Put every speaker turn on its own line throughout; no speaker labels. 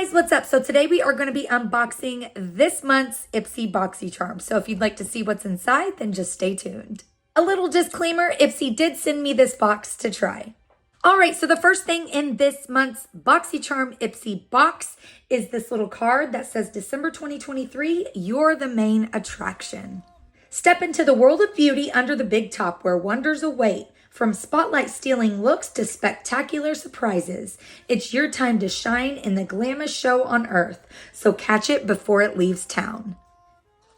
guys, what's up? So today we are going to be unboxing this month's Ipsy Boxycharm. So if you'd like to see what's inside, then just stay tuned. A little disclaimer, Ipsy did send me this box to try. All right, so the first thing in this month's Boxycharm Ipsy box is this little card that says December 2023, you're the main attraction. Step into the world of beauty under the big top where wonders await. From spotlight-stealing looks to spectacular surprises, it's your time to shine in the glamorous show on earth, so catch it before it leaves town.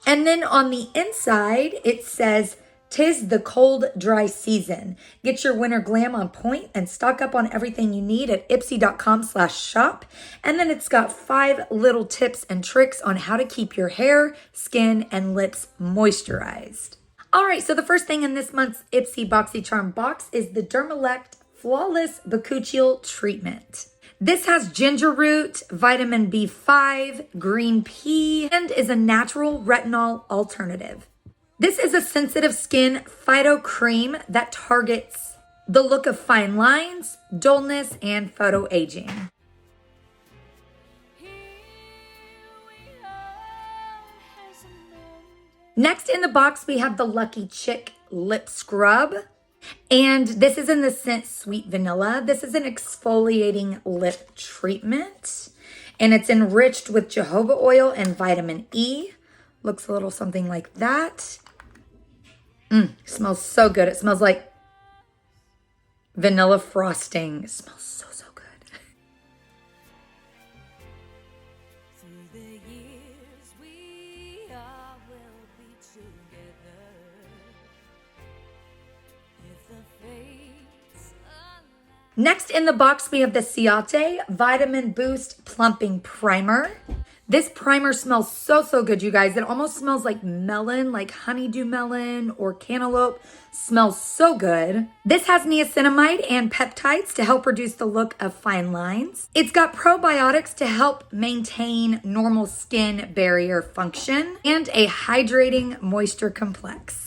And then on the inside, it says, "'Tis the cold, dry season. Get your winter glam on point and stock up on everything you need at ipsy.com/shop. And then it's got 5 little tips and tricks on how to keep your hair, skin, and lips moisturized. All right, so the first thing in this month's Ipsy Boxycharm box is the Dermalect Flawless Bakuchiol Treatment. This has ginger root, vitamin B5, green pea, and is a natural retinol alternative. This is a sensitive skin phyto cream that targets the look of fine lines, dullness, and photo aging. Next in the box, we have the Lucky Chick Lip Scrub. And this is in the scent Sweet Vanilla. This is an exfoliating lip treatment. And it's enriched with jojoba oil and vitamin E. Looks a little something like that. Smells so good. It smells like vanilla frosting. It smells so good. Through the years we all will be together. If the fates allow. Next in the box, we have the Ciate Vitamin Boost Plumping Primer. This primer smells so good, you guys. It almost smells like melon, like honeydew melon or cantaloupe. Smells so good. This has niacinamide and peptides to help reduce the look of fine lines. It's got probiotics to help maintain normal skin barrier function and a hydrating moisture complex.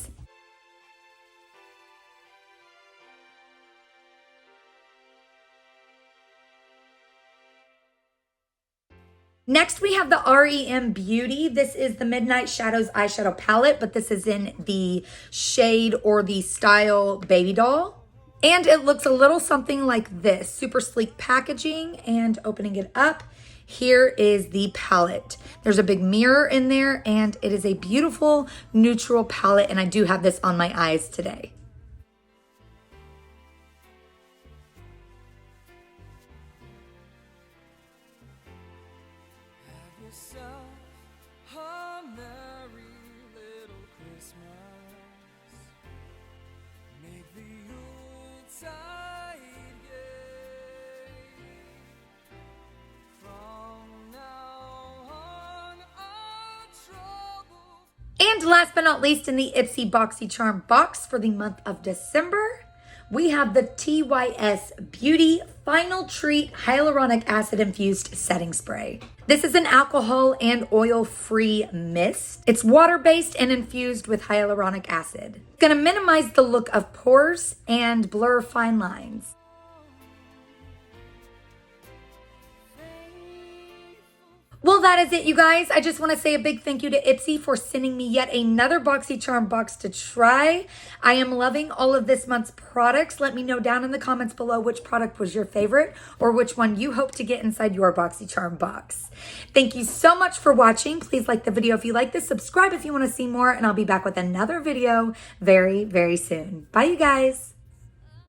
Next, we have the r.e.m. Beauty. This is the Midnight Shadows eyeshadow palette, but this is in the shade or the style Baby Doll. And it looks a little something like this. Super sleek packaging, and opening it up, here is the palette. There's a big mirror in there, and it is a beautiful neutral palette, and I do have this on my eyes today.
A merry little Christmas. Make the Yuletide gay. From now on, our troubles.
And last but not least, in the Ipsy Boxycharm box for the month of December, we have the TYS Beauty Final Treat Hyaluronic Acid Infused Setting Spray. This is an alcohol and oil-free mist. It's water-based and infused with hyaluronic acid. It's gonna minimize the look of pores and blur fine lines. Well, that is it, you guys. I just want to say a big thank you to Ipsy for sending me yet another Boxycharm box to try. I am loving all of this month's products. Let me know down in the comments below which product was your favorite or which one you hope to get inside your Boxycharm box. Thank you so much for watching. Please like the video if you like this, subscribe if you want to see more, and I'll be back with another video very soon. Bye, you guys.